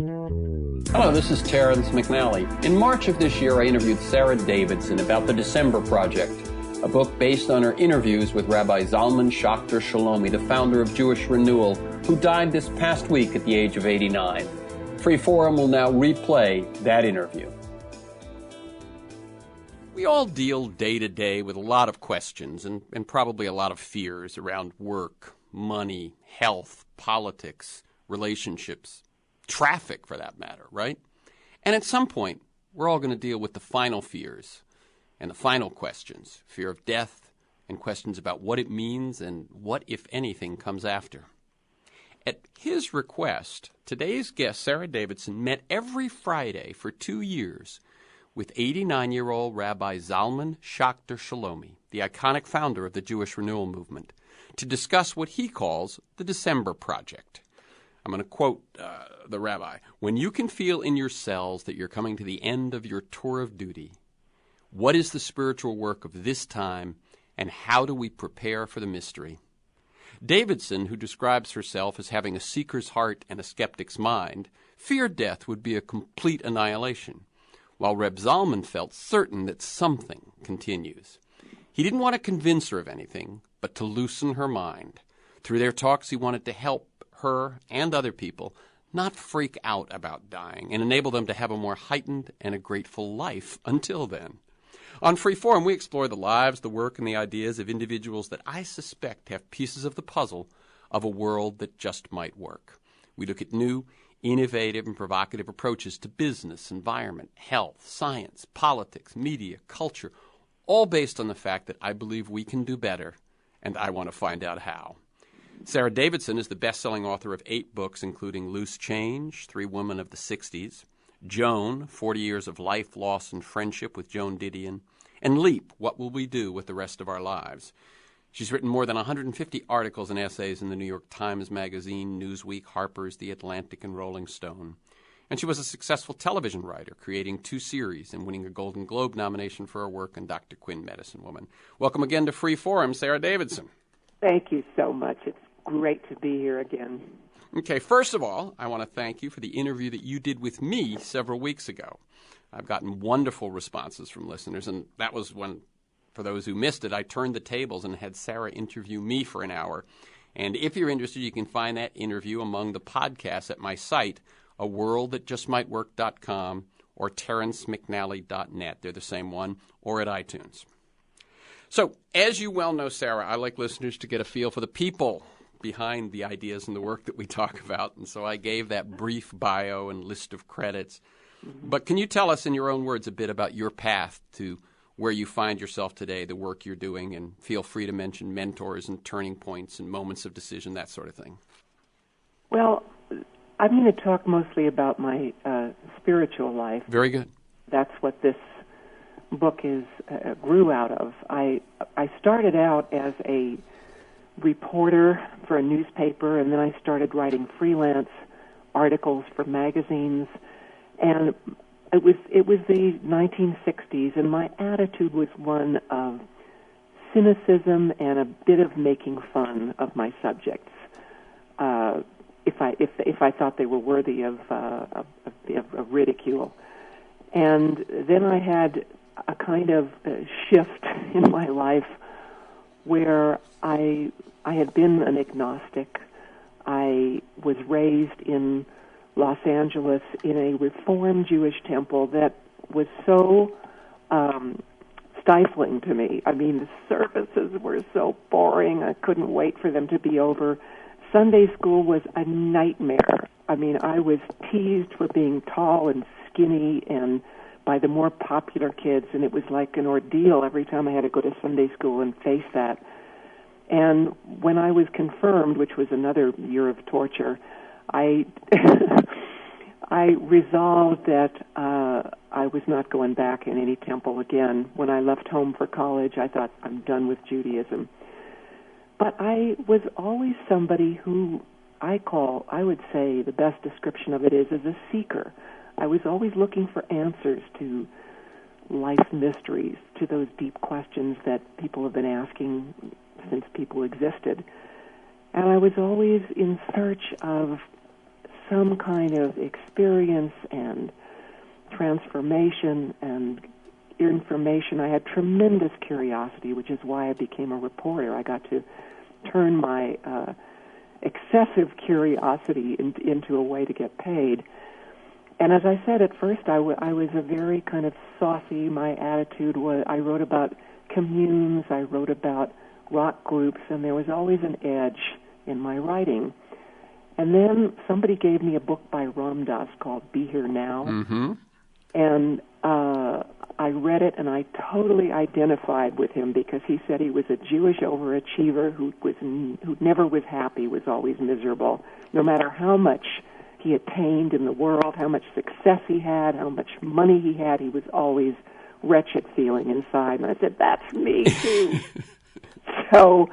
Hello, this is Terrence McNally. In March of this year, I interviewed SARA Davidson about the December Project, a book based on her interviews with Rabbi Zalman Shachter-Shalomi, the founder of Jewish Renewal, who died this past week at the age of 89. Free Forum will now replay that interview. We all deal day to day with a lot of questions and probably a lot of fears around work, money, health, politics, relationships, traffic for that matter, right? And at some point, we're all going to deal with the final fears and the final questions, fear of death and questions about what it means and what, if anything, comes after. At his request, today's guest, SARA Davidson, met every Friday for 2 years with 89-year-old Rabbi Zalman Shachter-Shalomi, the iconic founder of the Jewish Renewal movement, to discuss what he calls the December Project. I'm going to quote the rabbi. When you can feel in your cells that you're coming to the end of your tour of duty, what is the spiritual work of this time, and how do we prepare for the mystery? Davidson, who describes herself as having a seeker's heart and a skeptic's mind, feared death would be a complete annihilation, while Reb Zalman felt certain that something continues. He didn't want to convince her of anything, but to loosen her mind. Through their talks, he wanted to help her and other people not freak out about dying and enable them to have a more heightened and a grateful life until then. On Free Forum, we explore the lives, the work, and the ideas of individuals that I suspect have pieces of the puzzle of a world that just might work. We look at new, innovative, and provocative approaches to business, environment, health, science, politics, media, culture, all based on the fact that I believe we can do better, and I want to find out how. SARA Davidson is the best-selling author of 8 books, including Loose Change, 3 Women of the 60s, Joan, 40 Years of Life, Loss, and Friendship with Joan Didion, and Leap, What Will We Do with the Rest of Our Lives? She's written more than 150 articles and essays in the New York Times Magazine, Newsweek, Harper's, The Atlantic, and Rolling Stone. And she was a successful television writer, creating 2 series and winning a Golden Globe nomination for her work in Dr. Quinn, Medicine Woman. Welcome again to Free Forum, SARA Davidson. Thank you so much. It's great to be here again. Okay, first of all, I want to thank you for the interview that you did with me several weeks ago. I've gotten wonderful responses from listeners, and that was when, for those who missed it, I turned the tables and had Sarah interview me for an hour. And if you're interested, you can find that interview among the podcasts at my site, aworldthatjustmightwork.com or terrencemcnally.net. They're the same one, or at iTunes. So, as you well know, Sarah, I like listeners to get a feel for the people behind the ideas and the work that we talk about, and so I gave that brief bio and list of credits. But can you tell us in your own words a bit about your path to where you find yourself today, the work you're doing, and feel free to mention mentors and turning points and moments of decision, that sort of thing? Well, I'm going to talk mostly about my spiritual life. Very good. That's what this book grew out of. I started out as a reporter for a newspaper, and then I started writing freelance articles for magazines, and it was the 1960s, and my attitude was one of cynicism and a bit of making fun of my subjects, if I thought they were worthy of ridicule. And then I had a kind of shift in my life where I had been an agnostic. I was raised in Los Angeles in a Reformed Jewish temple that was so stifling to me. I mean, the services were so boring. I couldn't wait for them to be over. Sunday school was a nightmare. I mean, I was teased for being tall and skinny and by the more popular kids, and it was like an ordeal every time I had to go to Sunday school and face that. And when I was confirmed, which was another year of torture, I resolved that I was not going back in any temple again. When I left home for college, I thought, I'm done with Judaism. But I was always somebody who I would say the best description of it is as a seeker. I was always looking for answers to life mysteries, to those deep questions that people have been asking since people existed. And I was always in search of some kind of experience and transformation and information. I had tremendous curiosity, which is why I became a reporter. I got to turn my excessive curiosity into a way to get paid. And as I said, at first I was a very kind of saucy. My attitude was, I wrote about communes, I wrote about rock groups, and there was always an edge in my writing. And then somebody gave me a book by Ram Dass called Be Here Now. Mm-hmm. And I read it, and I totally identified with him because he said he was a Jewish overachiever who never was happy, was always miserable. No matter how much he attained in the world, how much success he had, how much money he had, he was always wretched feeling inside. And I said, that's me too. So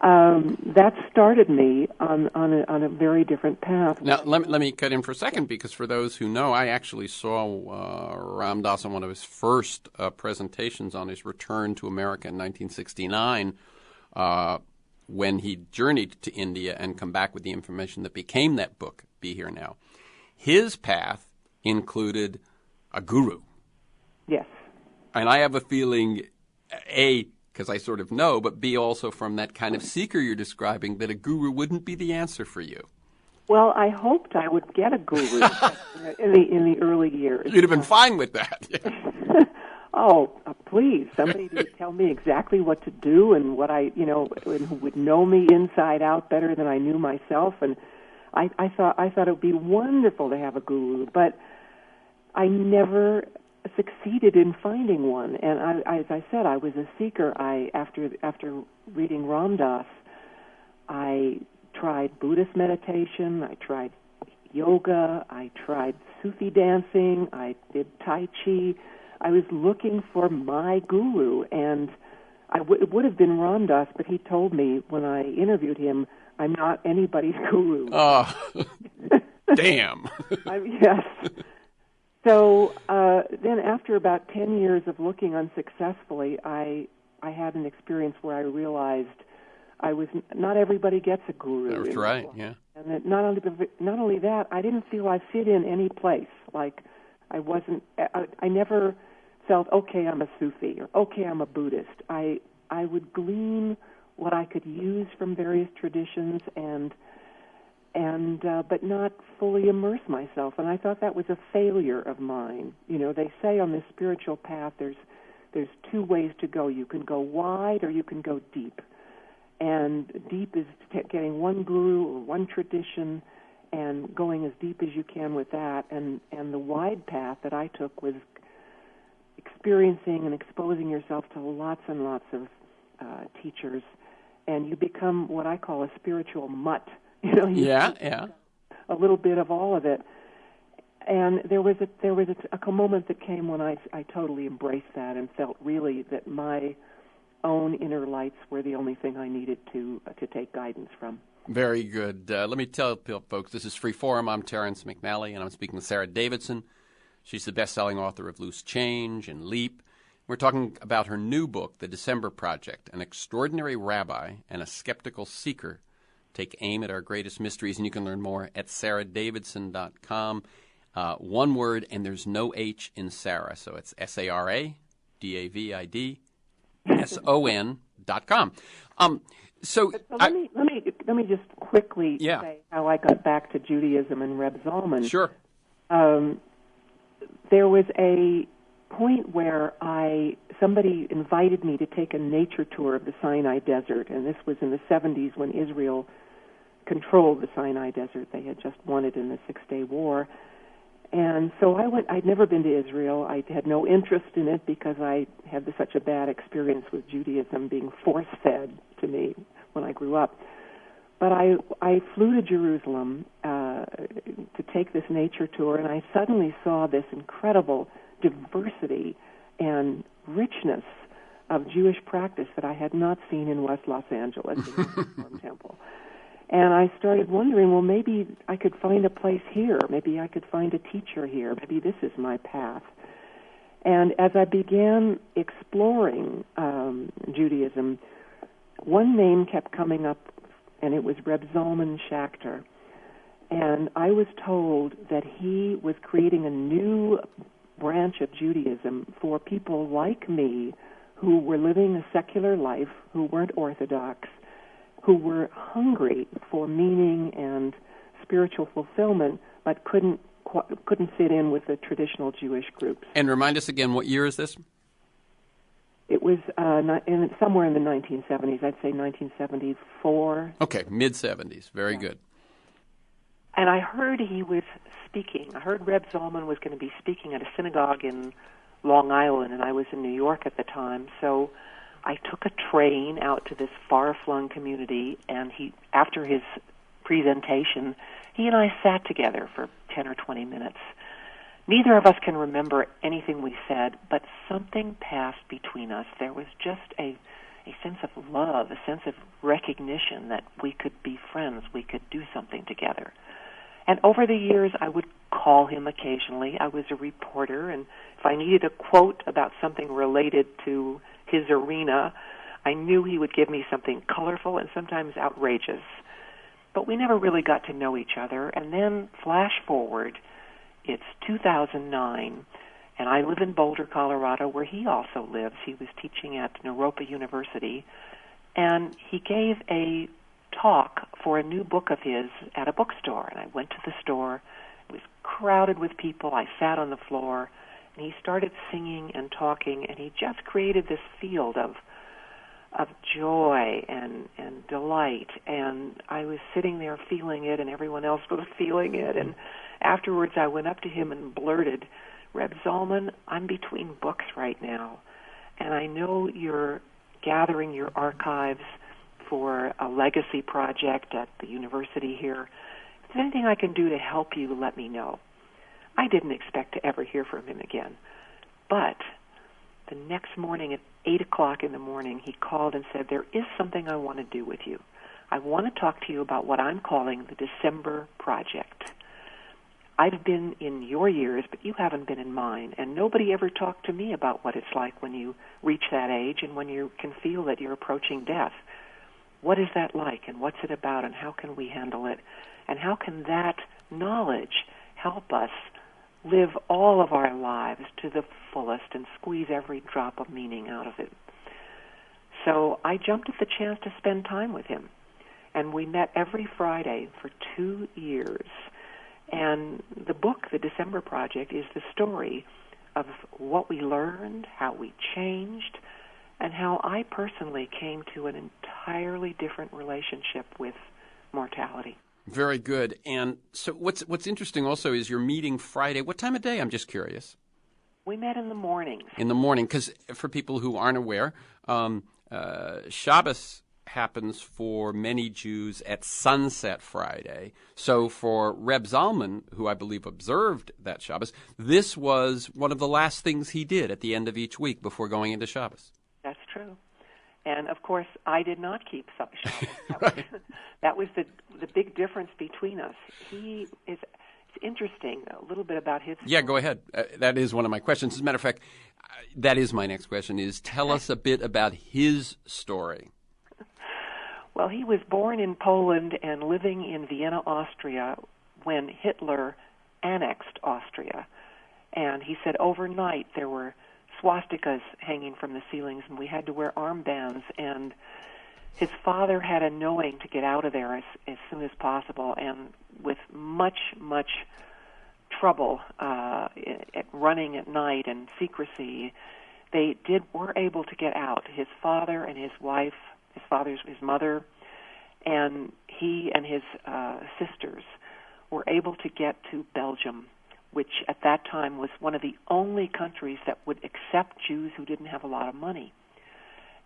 that started me on a very different path. Now, let me cut in for a second, because for those who know, I actually saw Ram Dass on one of his first presentations on his return to America in 1969, when he journeyed to India and come back with the information that became that book, Be Here Now. His path included a guru. Yes. And I have a feeling, A, because I sort of know, but B, also from that kind of seeker you're describing, that a guru wouldn't be the answer for you. Well, I hoped I would get a guru in the early years. You'd have been fine with that. Yeah. Oh, please, somebody who would tell me exactly what to do and what and who would know me inside out better than I knew myself. And I thought it would be wonderful to have a guru, but I never succeeded in finding one. And as I said, I was a seeker. After reading Ram Dass, I tried Buddhist meditation, I tried yoga, I tried Sufi dancing, I did Tai Chi. I was looking for my guru, and it would have been Ram Dass, but he told me when I interviewed him, I'm not anybody's guru. Oh, damn. Yes. So then after about 10 years of looking unsuccessfully, I had an experience where I realized not everybody gets a guru. That's right, yeah. And that not only that, I didn't feel I fit in any place. Like I never felt, okay, I'm a Sufi, or okay, I'm a Buddhist. I would glean what I could use from various traditions but not fully immerse myself. And I thought that was a failure of mine. You know, they say on the spiritual path there's two ways to go. You can go wide or you can go deep. And deep is getting one guru or one tradition and going as deep as you can with that. And the wide path that I took was experiencing and exposing yourself to lots and lots of teachers, and you become what I call a spiritual mutt. You know, yeah. A little bit of all of it. And there was a moment that came when I totally embraced that and felt really that my own inner lights were the only thing I needed to take guidance from. Very good. Let me tell folks, this is Free Forum. I'm Terrence McNally, and I'm speaking with SARA DAVIDSON. She's the best-selling author of Loose Change and Leap. We're talking about her new book, The December Project, An Extraordinary Rabbi and a Skeptical Seeker take aim at our greatest mysteries, and you can learn more at saradavidson.com. One word, and there's no H in Sarah, so it's SARADAVIDSON.com. So let me just quickly say how I got back to Judaism and Reb Zalman. Sure. There was a point where somebody invited me to take a nature tour of the Sinai Desert, and this was in the 70s when Israel controlled the Sinai Desert. They had just won it in the Six-Day War. And so I went. I'd never been to Israel. I had no interest in it because I had such a bad experience with Judaism being force-fed to me when I grew up. But I flew to Jerusalem to take this nature tour, and I suddenly saw this incredible diversity and richness of Jewish practice that I had not seen in West Los Angeles in the Reform Temple. And I started wondering, well, maybe I could find a place here. Maybe I could find a teacher here. Maybe this is my path. And as I began exploring Judaism, one name kept coming up, and it was Reb Zalman Schachter. And I was told that he was creating a new branch of Judaism for people like me who were living a secular life, who weren't Orthodox, who were hungry for meaning and spiritual fulfillment, but couldn't fit in with the traditional Jewish groups. And remind us again, what year is this? It was somewhere in the 1970s. I'd say 1974. Okay, mid-70s. Very good. And I heard he was speaking. I heard Reb Zalman was going to be speaking at a synagogue in Long Island, and I was in New York at the time. So I took a train out to this far-flung community, and after his presentation, he and I sat together for 10 or 20 minutes. Neither of us can remember anything we said, but something passed between us. There was just a sense of love, a sense of recognition that we could be friends, we could do something together. And over the years, I would call him occasionally. I was a reporter, and if I needed a quote about something related to his arena, I knew he would give me something colorful and sometimes outrageous. But we never really got to know each other. And then, flash forward, it's 2009, and I live in Boulder, Colorado, where he also lives. He was teaching at Naropa University, and he gave a talk for a new book of his at a bookstore. And I went to the store. It was crowded with people. I sat on the floor, and he started singing and talking, and he just created this field of joy and delight. And I was sitting there feeling it, and everyone else was feeling it. And afterwards, I went up to him and blurted, "Reb Zalman, I'm between books right now, and I know you're gathering your archives for a legacy project at the university here. If there's anything I can do to help you, let me know." I didn't expect to ever hear from him again. But the next morning at 8 o'clock in the morning, he called and said, "There is something I want to do with you. I want to talk to you about what I'm calling the December Project. I've been in your years, but you haven't been in mine, and nobody ever talked to me about what it's like when you reach that age and when you can feel that you're approaching death. What is that like, and what's it about, and how can we handle it? And how can that knowledge help us live all of our lives to the fullest and squeeze every drop of meaning out of it?" So I jumped at the chance to spend time with him, and we met every Friday for 2 years. And the book, The December Project, is the story of what we learned, how we changed, and how I personally came to an entirely different relationship with mortality. Very good. And so what's interesting also is you're meeting Friday. What time of day? I'm just curious. We met in the mornings. In the morning, because for people who aren't aware, Shabbos happens for many Jews at sunset Friday. So for Reb Zalman, who I believe observed that Shabbos, this was one of the last things he did at the end of each week before going into Shabbos. That's true. And, of course, I did not keep Shabbos. Right. That was the big difference between us. It's interesting, a little bit about his story. Yeah, go ahead. That is one of my questions. As a matter of fact, that is my next question, is tell us a bit about his story. Well, he was born in Poland and living in Vienna, Austria, when Hitler annexed Austria. And he said overnight there were swastikas hanging from the ceilings, and we had to wear armbands. And his father had a knowing to get out of there as soon as possible, and with much trouble at running at night and secrecy, they were able to get out. His father and his wife, his mother, and he and his sisters were able to get to Belgium, which at that time was one of the only countries that would accept Jews who didn't have a lot of money.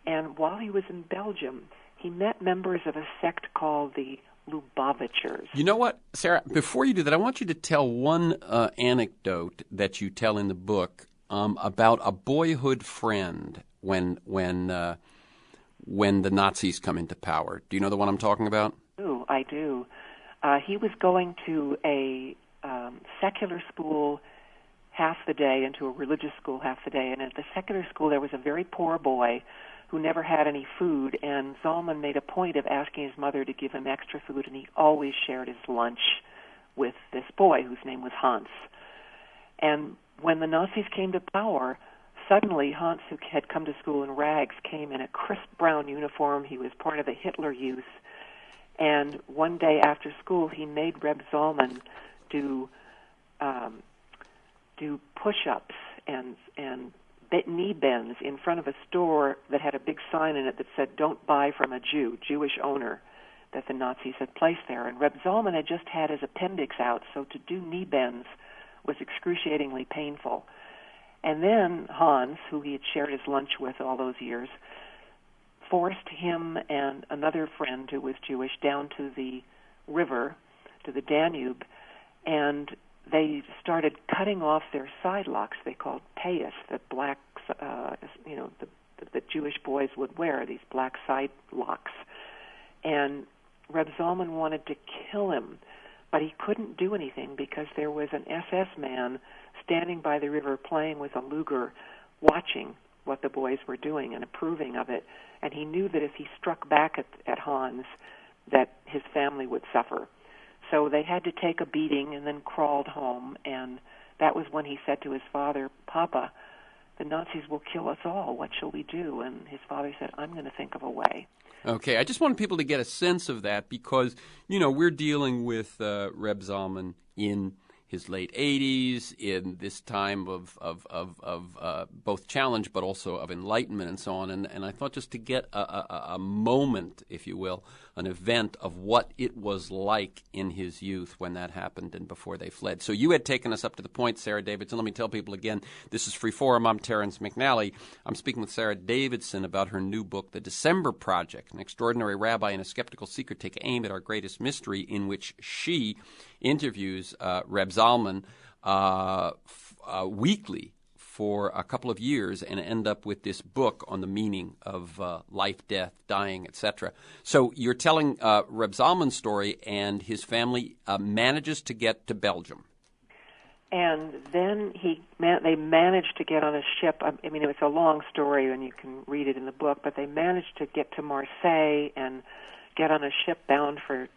And while he was in Belgium, he met members of a sect called the Lubavitchers. You know what, Sarah, before you do that, I want you to tell one anecdote that you tell in the book about a boyhood friend when the Nazis come into power. Do you know the one I'm talking about? I do. He was going to a secular school half the day and to a religious school half the day. And at the secular school, there was a very poor boy who never had any food, and Zalman made a point of asking his mother to give him extra food, and he always shared his lunch with this boy whose name was Hans. And when the Nazis came to power, suddenly Hans, who had come to school in rags, came in a crisp brown uniform. He was part of the Hitler Youth. And one day after school, he made Reb Zalman do push-ups and knee bends in front of a store that had a big sign in it that said, "Don't buy from a Jewish owner," that the Nazis had placed there. And Reb Zalman had just had his appendix out, so to do knee bends was excruciatingly painful. And then Hans, who he had shared his lunch with all those years, forced him and another friend who was Jewish down to the river, to the Danube, and they started cutting off their side locks. They called payas, that black, that Jewish boys would wear, these black side locks. And Reb Zalman wanted to kill him, but he couldn't do anything because there was an SS man standing by the river playing with a Luger, watching what the boys were doing and approving of it. And he knew that if he struck back at Hans, that his family would suffer. So they had to take a beating and then crawled home. And that was when he said to his father, "Papa, the Nazis will kill us all. What shall we do?" And his father said, "I'm going to think of a way." Okay, I just want people to get a sense of that because, we're dealing with Reb Zalman in his late 80s, in this time of both challenge but also of enlightenment and so on. And I thought just to get a moment, if you will, an event of what it was like in his youth when that happened and before they fled. So you had taken us up to the point, Sarah Davidson. Let me tell people again, this is Free Forum. I'm Terrence McNally. I'm speaking with Sarah Davidson about her new book, The December Project, An Extraordinary Rabbi and a Skeptical Seeker Take Aim at Our Greatest Mystery, in which she interviews Reb Zalman weekly for a couple of years and end up with this book on the meaning of life, death, dying, etc. So you're telling Reb Zalman's story, and his family manages to get to Belgium. And then they managed to get on a ship. I mean, it's a long story, and you can read it in the book, but they managed to get to Marseille and get on a ship bound for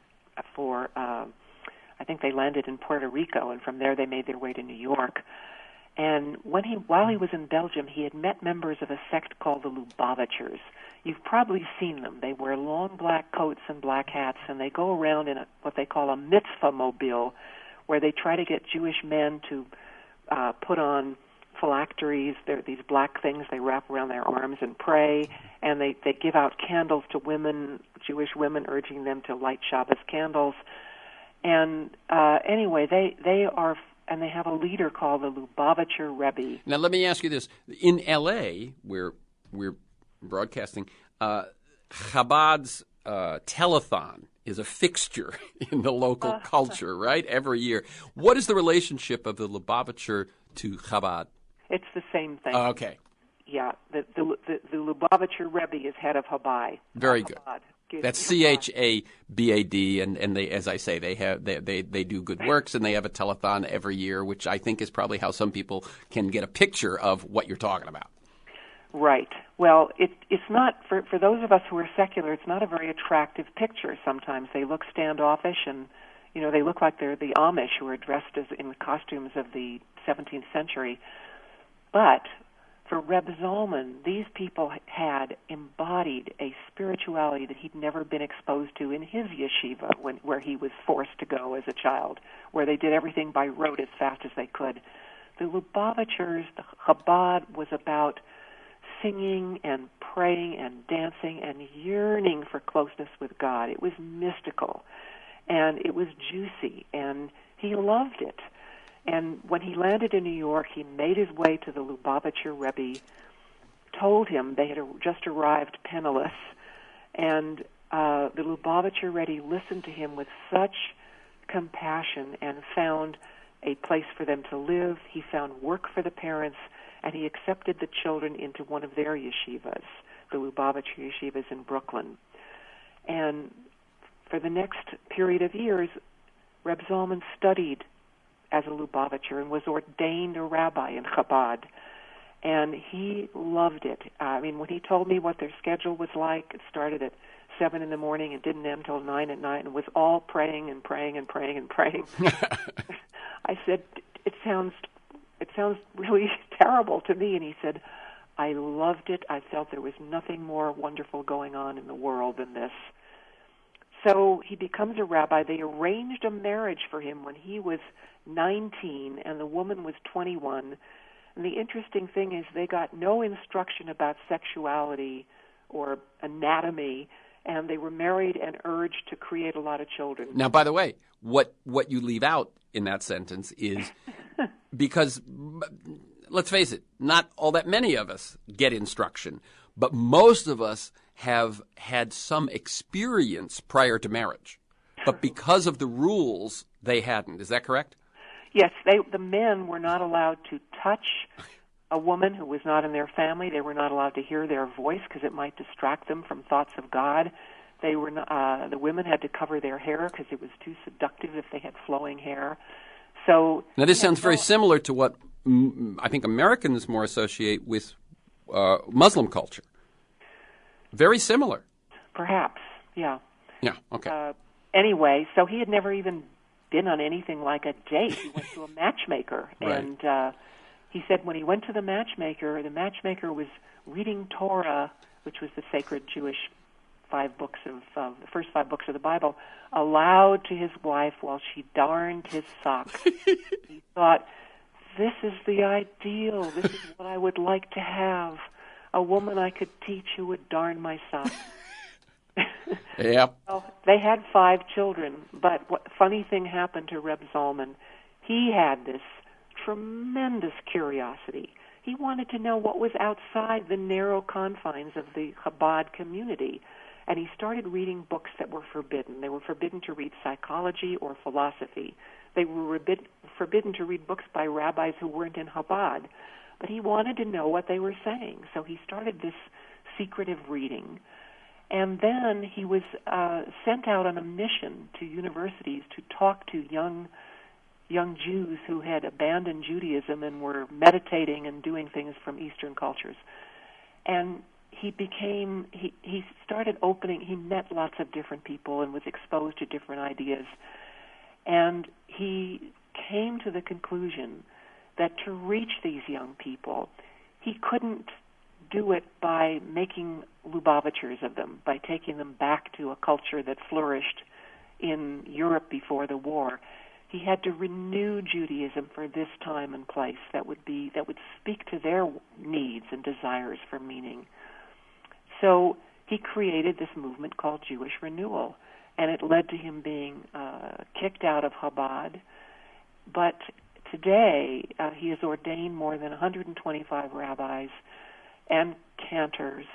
I think they landed in Puerto Rico, and from there they made their way to New York. And while he was in Belgium, he had met members of a sect called the Lubavitchers. You've probably seen them. They wear long black coats and black hats, and they go around in what they call a mitzvah mobile, where they try to get Jewish men to put on phylacteries. They're these black things they wrap around their arms and pray, and they give out candles to women, Jewish women, urging them to light Shabbos candles. And anyway, they are, and they have a leader called the Lubavitcher Rebbe. Now, let me ask you this. In L.A., where we're broadcasting, Chabad's telethon is a fixture in the local culture, right, every year. What is the relationship of the Lubavitcher to Chabad? It's the same thing. Okay. Yeah, the Lubavitcher Rebbe is head of Chabad. Very good. Chabad. That's Chabad, and they, as I say, they do good works, and they have a telethon every year, which I think is probably how some people can get a picture of what you're talking about. Right. Well, it's not for those of us who are secular. It's not a very attractive picture. Sometimes they look standoffish, and they look like they're the Amish who are dressed in costumes of the 17th century. But for Reb Zalman, these people had embodied a spirituality that he'd never been exposed to in his yeshiva, where he was forced to go as a child, where they did everything by rote as fast as they could. The Lubavitchers, the Chabad, was about singing and praying and dancing and yearning for closeness with God. It was mystical, and it was juicy, and he loved it. And when he landed in New York, he made his way to the Lubavitcher Rebbe, told him they had just arrived penniless, and the Lubavitcher Rebbe listened to him with such compassion and found a place for them to live. He found work for the parents, and he accepted the children into one of their yeshivas, the Lubavitcher yeshivas in Brooklyn. And for the next period of years, Reb Zalman studied as a Lubavitcher and was ordained a rabbi in Chabad. And he loved it. I mean, when he told me what their schedule was like, it started at 7 in the morning and didn't end till 9 at night and was all praying and praying and praying and praying. I said, it sounds really terrible to me. And he said, I loved it. I felt there was nothing more wonderful going on in the world than this. So he becomes a rabbi. They arranged a marriage for him when he was 19 and the woman was 21. And the interesting thing is they got no instruction about sexuality or anatomy, and they were married and urged to create a lot of children. Now, by the way, what you leave out in that sentence is because, let's face it, not all that many of us get instruction, but most of us have had some experience prior to marriage. But because of the rules, they hadn't. Is that correct? Yes, the men were not allowed to touch a woman who was not in their family. They were not allowed to hear their voice because it might distract them from thoughts of God. They were the women had to cover their hair because it was too seductive if they had flowing hair. So now this sounds very similar to what I think Americans more associate with Muslim culture. Very similar. Perhaps, yeah. Yeah, okay. Anyway, so he had never even been on anything like a date. He went to a matchmaker, right. And he said when he went to the matchmaker was reading Torah, which was the sacred Jewish the first 5 books of the Bible, aloud to his wife while she darned his socks. He thought, this is the ideal. This is what I would like to have. A woman I could teach who would darn my socks. Yep. Well, they had 5 children, but what funny thing happened to Reb Zalman. He had this tremendous curiosity. He wanted to know what was outside the narrow confines of the Chabad community. And he started reading books that were forbidden. They were forbidden to read psychology or philosophy. They were forbidden to read books by rabbis who weren't in Chabad. But he wanted to know what they were saying. So he started this secretive reading. And then he was sent out on a mission to universities to talk to young Jews who had abandoned Judaism and were meditating and doing things from Eastern cultures. And he started opening, he met lots of different people and was exposed to different ideas. And he came to the conclusion that to reach these young people, he couldn't do it by making Lubavitchers of them, by taking them back to a culture that flourished in Europe before the war. He had to renew Judaism for this time and place that would speak to their needs and desires for meaning. So he created this movement called Jewish Renewal, and it led to him being kicked out of Chabad. But today, he has ordained more than 125 rabbis and cantors,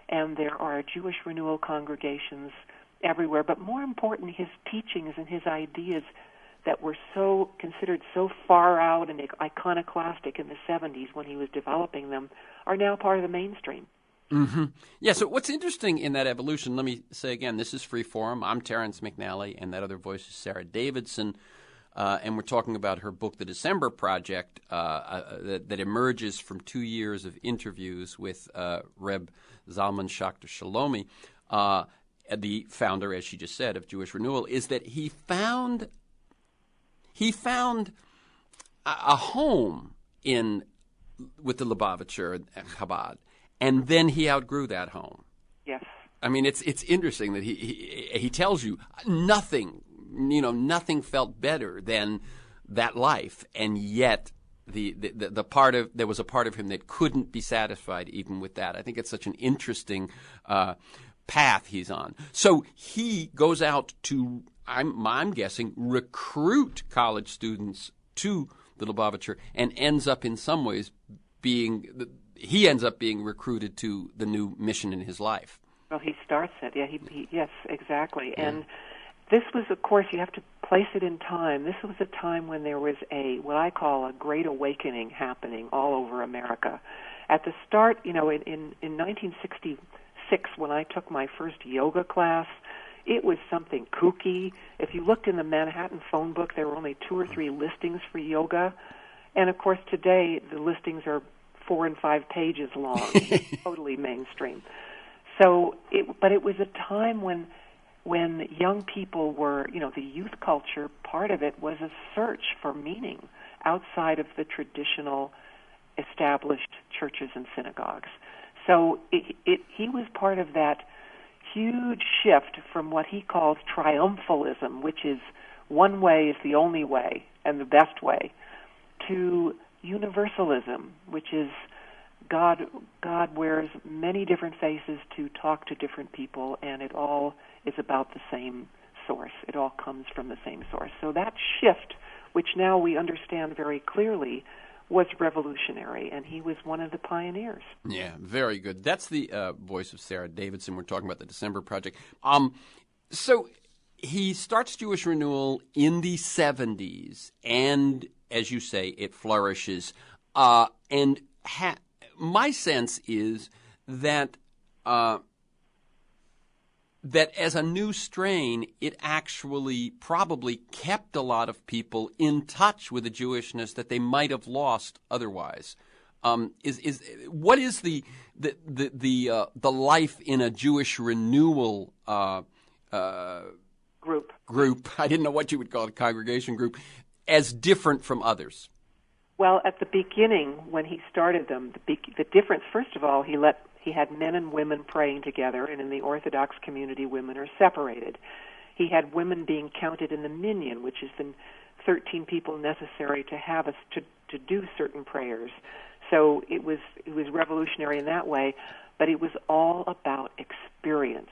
and there are Jewish Renewal congregations everywhere. But more important, his teachings and his ideas that were considered so far out and iconoclastic in the 70s when he was developing them are now part of the mainstream. Mm-hmm. Yeah, so what's interesting in that evolution, let me say again, this is Freeform. I'm Terrence McNally, and that other voice is SARA DAVIDSON. And we're talking about her book, The December Project, that emerges from 2 years of interviews with Reb Zalman Shachter-Shalomi, the founder, as she just said, of Jewish Renewal, is that he found a home with the Lubavitcher and Chabad, and then he outgrew that home. Yes. I mean, it's interesting that he tells you nothing felt better than that life, and yet there was a part of him that couldn't be satisfied even with that. I think it's such an interesting path he's on. So he goes out to, I'm guessing, recruit college students to the Lubavitcher, and ends up in some ways being recruited to the new mission in his life. Well, he starts it. Yeah, yes, exactly. Yeah. And this was, of course, you have to place it in time. This was a time when there was what I call a great awakening happening all over America. At the start, in 1966, when I took my first yoga class, it was something kooky. If you looked in the Manhattan phone book, there were only 2 or 3 listings for yoga. And, of course, today the listings are 4 and 5 pages long. Totally mainstream. But it was a time when young people were, the youth culture, part of it was a search for meaning outside of the traditional established churches and synagogues. So he was part of that huge shift from what he calls triumphalism, which is one way is the only way and the best way, to universalism, which is God wears many different faces to talk to different people, and it all is about the same source. It all comes from the same source. So that shift, which now we understand very clearly, was revolutionary, and he was one of the pioneers. Yeah, very good. That's the voice of SARA Davidson. We're talking about the December Project. So he starts Jewish Renewal in the 70s, and as you say, it flourishes. My sense is that that as a new strain, it actually probably kept a lot of people in touch with the Jewishness that they might have lost otherwise. What is the life in a Jewish Renewal group? I didn't know what you would call it, congregation group, as different from others. Well, at the beginning, when he started them, the difference, first of all, he had men and women praying together, and in the Orthodox community, women are separated. He had women being counted in the minyan, which is the 13 people necessary to have us to do certain prayers. So it was revolutionary in that way, but it was all about experience.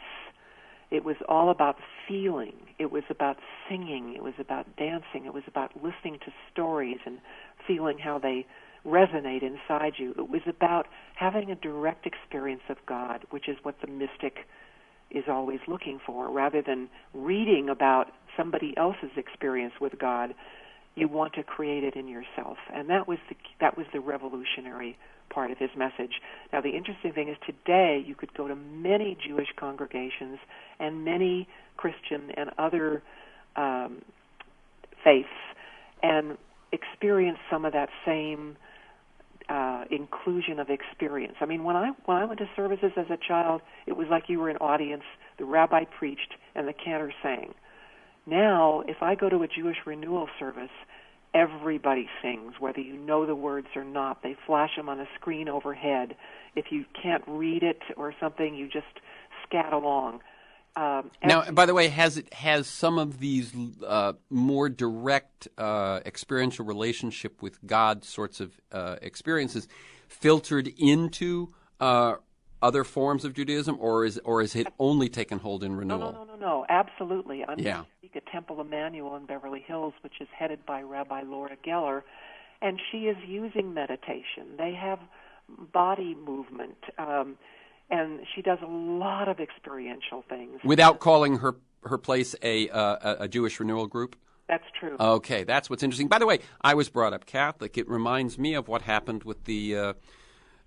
It was all about feeling. It was about singing. It was about dancing. It was about listening to stories and feeling how they resonate inside you. It was about having a direct experience of God, which is what the mystic is always looking for. Rather than reading about somebody else's experience with God, you want to create it in yourself. And that was the revolutionary part of his message. Now, the interesting thing is today you could go to many Jewish congregations and many Christian and other faiths and experience some of that same inclusion of experience. I mean, when I went to services as a child, it was like you were an audience, the rabbi preached, and the cantor sang. Now, if I go to a Jewish Renewal service, everybody sings, whether you know the words or not. They flash them on a screen overhead. If you can't read it or something, you just scat along. Now, by the way, has some of these more direct experiential relationship with God sorts of experiences filtered into other forms of Judaism, or is it only taken hold in Renewal? No, absolutely. I speak at Temple Emmanuel in Beverly Hills, which is headed by Rabbi Laura Geller, and she is using meditation. They have body movement. And she does a lot of experiential things. Without calling her place a Jewish Renewal group? That's true. Okay, that's what's interesting. By the way, I was brought up Catholic. It reminds me of what happened with the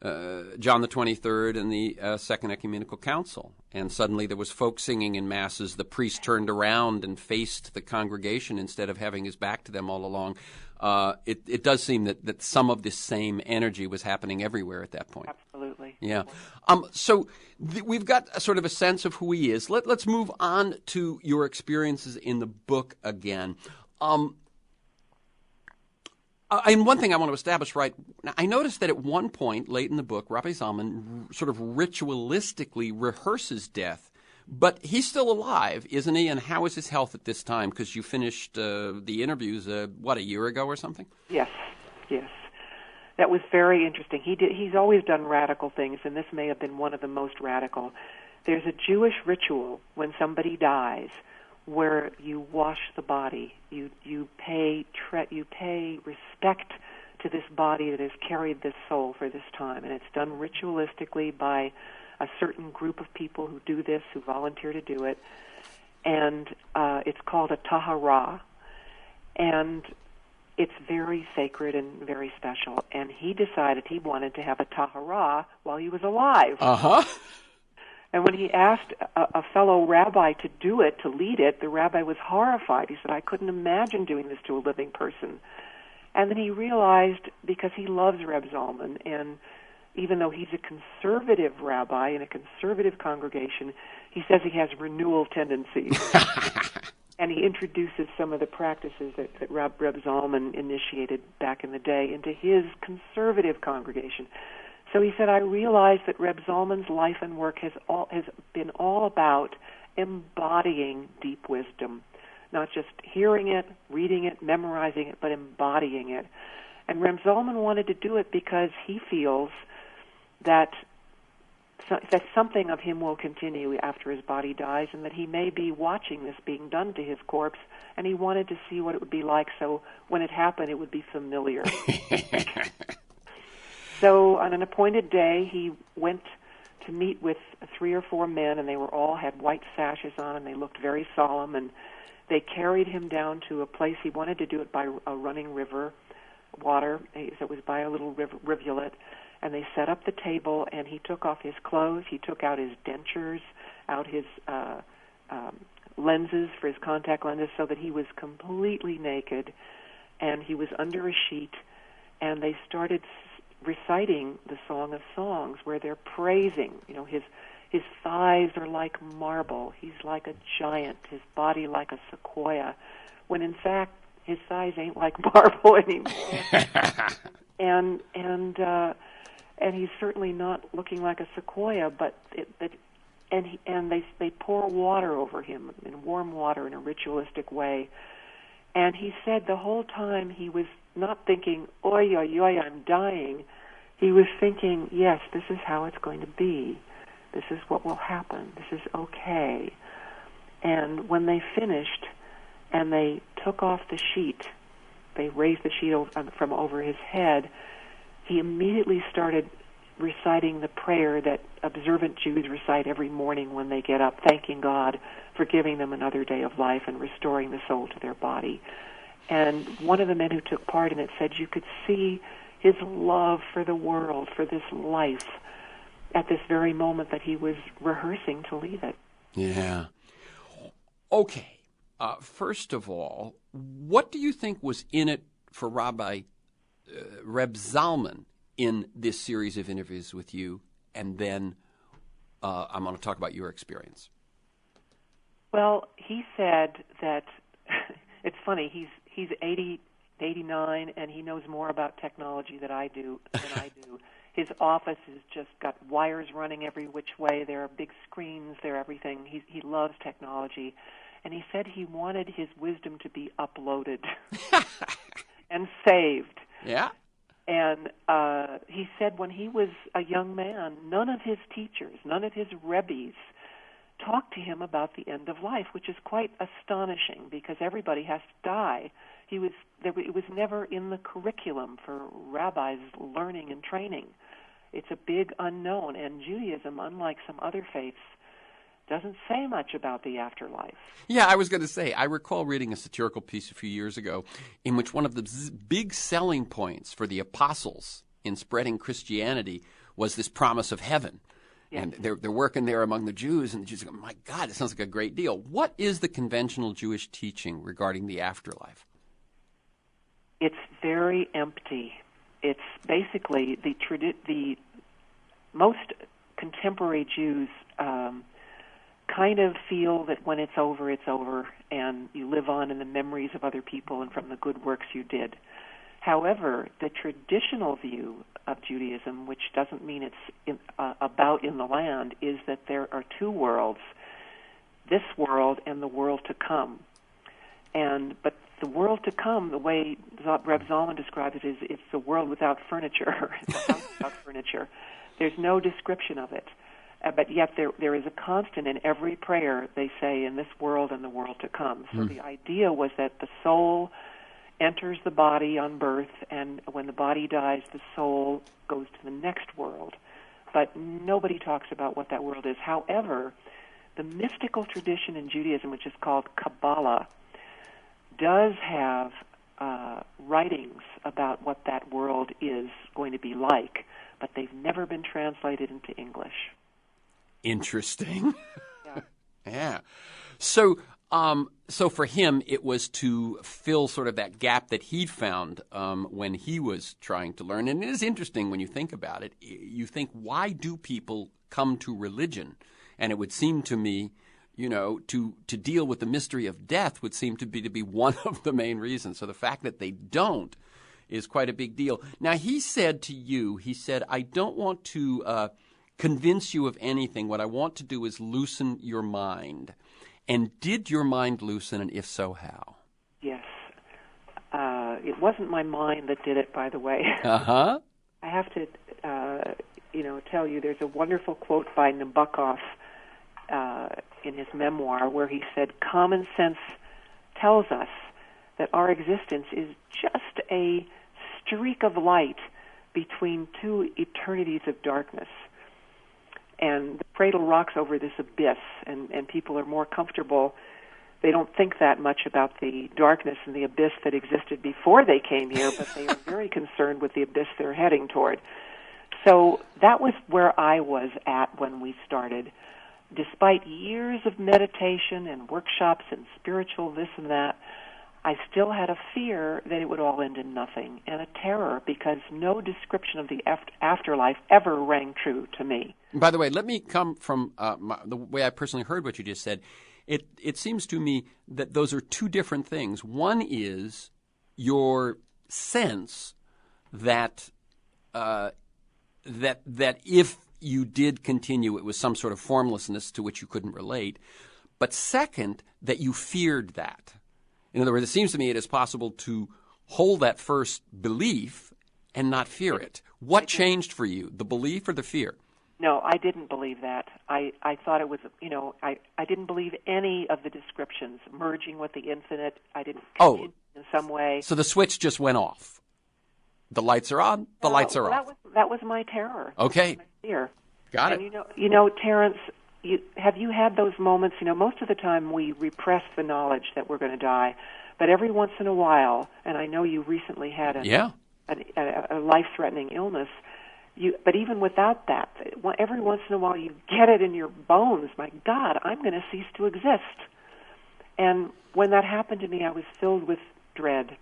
John the 23rd and the Second Ecumenical Council. And suddenly there was folk singing in masses. The priest turned around and faced the congregation instead of having his back to them all along. It does seem that some of this same energy was happening everywhere at that point. Absolutely. Yeah. So we've got a sort of a sense of who he is. Let's move on to your experiences in the book again. And one thing I want to establish, right, I noticed that at one point late in the book, Rabbi Zalman sort of ritualistically rehearses death. But he's still alive, isn't he? And how is his health at this time? Because you finished the interviews, a year ago or something? Yes. That was very interesting. He's always done radical things, and this may have been one of the most radical. There's a Jewish ritual when somebody dies where you wash the body. You pay respect to this body that has carried this soul for this time, and it's done ritualistically by a certain group of people who do this, who volunteer to do it, and it's called a tahara, and it's very sacred and very special. And he decided he wanted to have a tahara while he was alive. Uh-huh. And when he asked a fellow rabbi to do it, to lead it, the rabbi was horrified. He said, I couldn't imagine doing this to a living person. And then he realized, because he loves Reb Zalman, and even though he's a conservative rabbi in a conservative congregation, he says he has renewal tendencies. And he introduces some of the practices that Reb Zalman initiated back in the day into his conservative congregation. So he said, I realized that Reb Zalman's life and work has been all about embodying deep wisdom, not just hearing it, reading it, memorizing it, but embodying it. And Reb Zalman wanted to do it because he feels that something of him will continue after his body dies, and that he may be watching this being done to his corpse, and he wanted to see what it would be like, so when it happened, it would be familiar. So on an appointed day, he went to meet with 3 or 4 men, and they all had white sashes on, and they looked very solemn, and they carried him down to a place. He wanted to do it by a running river, water, so it was by a little rivulet. And they set up the table, and he took off his clothes. He took out his dentures, out his lenses for his contact lenses, so that he was completely naked, and he was under a sheet. And they started reciting the Song of Songs, where they're praising. You know, his thighs are like marble. He's like a giant. His body like a sequoia. When in fact his thighs ain't like marble anymore. And he's certainly not looking like a sequoia, but they pour water over him, in warm water, in a ritualistic way. And he said the whole time he was not thinking, oy, oy, oy, I'm dying. He was thinking, yes, this is how it's going to be. This is what will happen. This is okay. And when they finished and they took off the sheet, they raised the sheet from over his head, he immediately started reciting the prayer that observant Jews recite every morning when they get up, thanking God for giving them another day of life and restoring the soul to their body. And one of the men who took part in it said you could see his love for the world, for this life, at this very moment that he was rehearsing to leave it. Yeah. Okay. First of all, what do you think was in it for Rabbi Reb Zalman in this series of interviews with you? And then I'm going to talk about your experience. Well, he said that it's funny. He's 89, and he knows more about technology than I do. His office has just got wires running every which way. There are big screens. There are everything. He loves technology. And he said he wanted his wisdom to be uploaded and saved. Yeah. And he said when he was a young man, none of his teachers, none of his rebbes talked to him about the end of life, which is quite astonishing because everybody has to die. It was never in the curriculum for rabbis learning and training. It's a big unknown, and Judaism, unlike some other faiths, doesn't say much about the afterlife. Yeah, I was going to say, I recall reading a satirical piece a few years ago in which one of the big selling points for the apostles in spreading Christianity was this promise of heaven. Yes. And they're working there among the Jews, and the Jews go, my God, it sounds like a great deal. What is the conventional Jewish teaching regarding the afterlife? It's very empty. It's basically the most contemporary Jews kind of feel that when it's over, and you live on in the memories of other people and from the good works you did. However, the traditional view of Judaism, which doesn't mean it's about in the land, is that there are 2 worlds, this world and the world to come. But the world to come, the way Reb Zalman describes it, is it's the world without furniture, it's a house without furniture. There's no description of it. But yet there is a constant in every prayer. They say, in this world and the world to come. So the idea was that the soul enters the body on birth, and when the body dies, the soul goes to the next world. But nobody talks about what that world is. However, the mystical tradition in Judaism, which is called Kabbalah, does have writings about what that world is going to be like, but they've never been translated into English. Interesting. Yeah. Yeah. So So for him, it was to fill sort of that gap that he'd found when he was trying to learn. And it is interesting when you think about it. You think, why do people come to religion? And it would seem to me, to deal with the mystery of death would seem to be one of the main reasons. So the fact that they don't is quite a big deal. Now, he said to you, I don't want to convince you of anything. What I want to do is loosen your mind. And did your mind loosen, and if so, how? Yes. It wasn't my mind that did it, by the way. Uh-huh. I have to, tell you, there's a wonderful quote by Nabokov in his memoir where he said, common sense tells us that our existence is just a streak of light between two eternities of darkness. And the cradle rocks over this abyss, and people are more comfortable. They don't think that much about the darkness and the abyss that existed before they came here, but they are very concerned with the abyss they're heading toward. So that was where I was at when we started. Despite years of meditation and workshops and spiritual this and that, I still had a fear that it would all end in nothing, and a terror because no description of the afterlife ever rang true to me. By the way, let me come from the way I personally heard what you just said. It seems to me that those are two different things. One is your sense that that if you did continue, it was some sort of formlessness to which you couldn't relate. But second, that you feared that. In other words, it seems to me it is possible to hold that first belief and not fear it. What changed for you, the belief or the fear? No, I didn't believe that. I thought it was, I didn't believe any of the descriptions, merging with the infinite. I didn't in some way. So the switch just went off. The lights are on, the lights are off. That was my terror. Okay. My fear. Got it. And Terrence, have you had those moments? Most of the time we repress the knowledge that we're going to die, but every once in a while, and I know you recently had a life-threatening illness, but even without that, every once in a while you get it in your bones, my God, I'm going to cease to exist. And when that happened to me, I was filled with dread.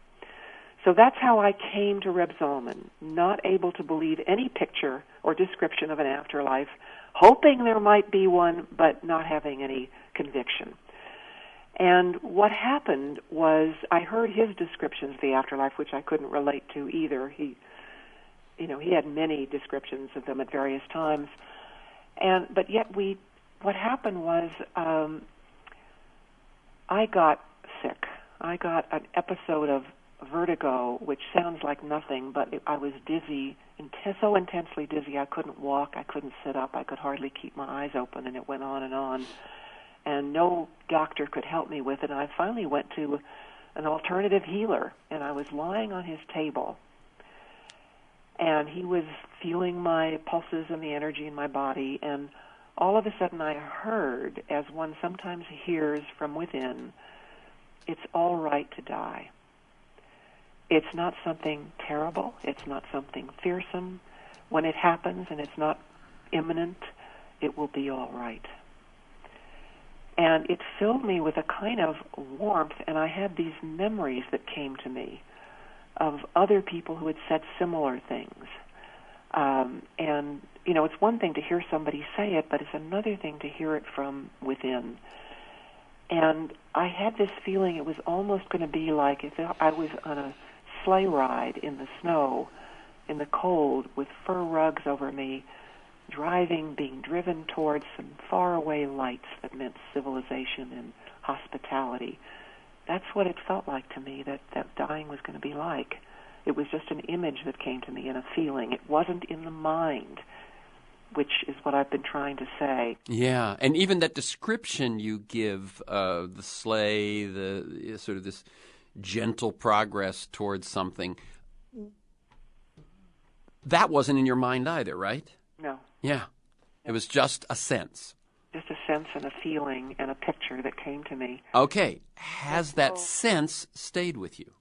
So that's how I came to Reb Zalman, not able to believe any picture or description of an afterlife, hoping there might be one, but not having any conviction. And what happened was I heard his descriptions of the afterlife, which I couldn't relate to either. He had many descriptions of them at various times. But yet what happened was I got sick. I got an episode of vertigo, which sounds like nothing, but I was dizzy, so intensely dizzy I couldn't walk, I couldn't sit up, I could hardly keep my eyes open, and it went on. And no doctor could help me with it, and I finally went to an alternative healer, and I was lying on his table, and he was feeling my pulses and the energy in my body, and all of a sudden I heard, as one sometimes hears from within, it's all right to die. It's not something terrible. It's not something fearsome. When it happens and it's not imminent, it will be all right. And it filled me with a kind of warmth, and I had these memories that came to me of other people who had said similar things. It's one thing to hear somebody say it, but it's another thing to hear it from within. And I had this feeling it was almost going to be like if I was on a sleigh ride in the snow, in the cold, with fur rugs over me, being driven towards some faraway lights that meant civilization and hospitality. That's what it felt like to me, that dying was going to be like. It was just an image that came to me and a feeling. It wasn't in the mind, which is what I've been trying to say. Yeah, and even that description you give, the sleigh, the sort of this gentle progress towards something, that wasn't in your mind either, right? No. Yeah. It was just a sense. Just a sense and a feeling and a picture that came to me. Okay. Has that sense stayed with you?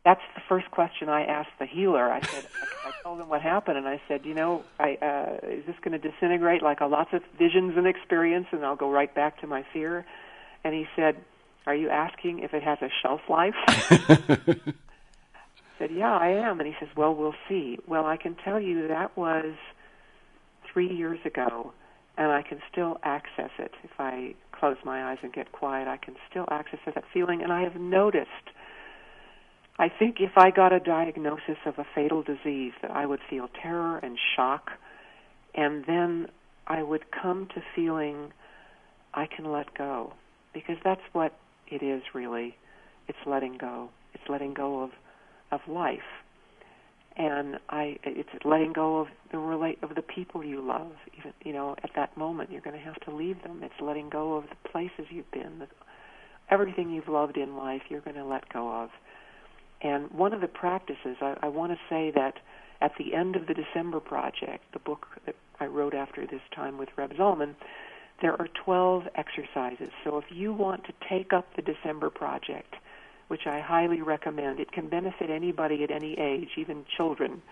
That's the first question I asked the healer. I told him what happened, and I said, is this going to disintegrate like lots of visions and experience, and I'll go right back to my fear? And he said, "Are you asking if it has a shelf life?" I said, "Yeah, I am." And he says, "Well, we'll see." Well, I can tell you that was 3 years ago, and I can still access it. If I close my eyes and get quiet, I can still access that feeling. And I have noticed, I think if I got a diagnosis of a fatal disease, that I would feel terror and shock, and then I would come to feeling I can let go, because that's what it is really. It's letting go. It's letting go of life, and it's letting go of the people you love. Even at that moment, you're going to have to leave them. It's letting go of the places you've been, everything you've loved in life. You're going to let go of. And one of the practices, I want to say that at the end of the December Project, the book that I wrote after this time with Reb Zalman, there are 12 exercises. So if you want to take up the December Project, which I highly recommend, it can benefit anybody at any age, even children,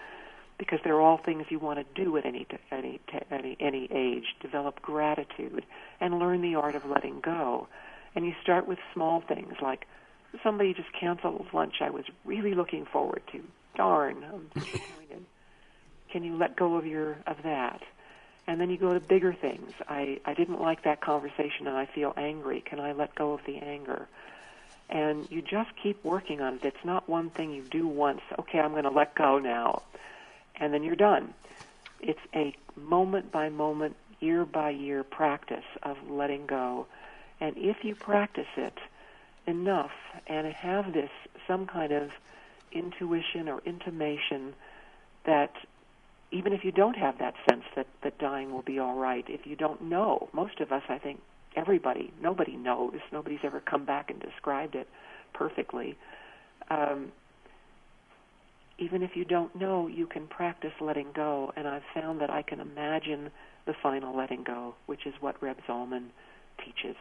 because they're all things you want to do at any age. Develop gratitude and learn the art of letting go. And you start with small things like, somebody just canceled lunch I was really looking forward to. Darn, I'm disappointed. Can you let go of that? And then you go to bigger things. I didn't like that conversation and I feel angry. Can I let go of the anger? And you just keep working on it. It's not one thing you do once. Okay, I'm going to let go now. And then you're done. It's a moment by moment, year by year practice of letting go. And if you practice it enough and have some kind of intuition or intimation that even if you don't have that sense that dying will be all right, if you don't know, most of us, I think, nobody knows. Nobody's ever come back and described it perfectly. Even if you don't know, you can practice letting go, and I've found that I can imagine the final letting go, which is what Reb Zalman teaches.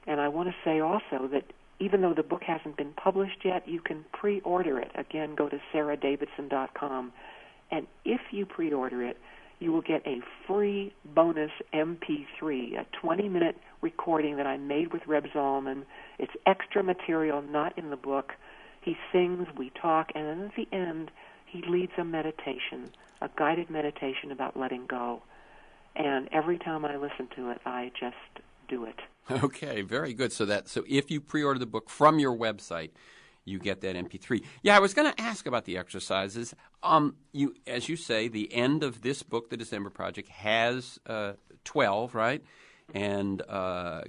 And I want to say also that even though the book hasn't been published yet, you can pre-order it. Again, go to SARADAVIDSON.com. And if you pre-order it, you will get a free bonus MP3, a 20-minute recording that I made with Reb Zalman. It's extra material, not in the book. He sings, we talk, and then at the end, he leads a meditation, a guided meditation about letting go. And every time I listen to it, I just do it. Okay, very good. So if you pre-order the book from your website, you get that MP3. Yeah, I was going to ask about the exercises. As you say, the end of this book, The December Project, has 12, right? And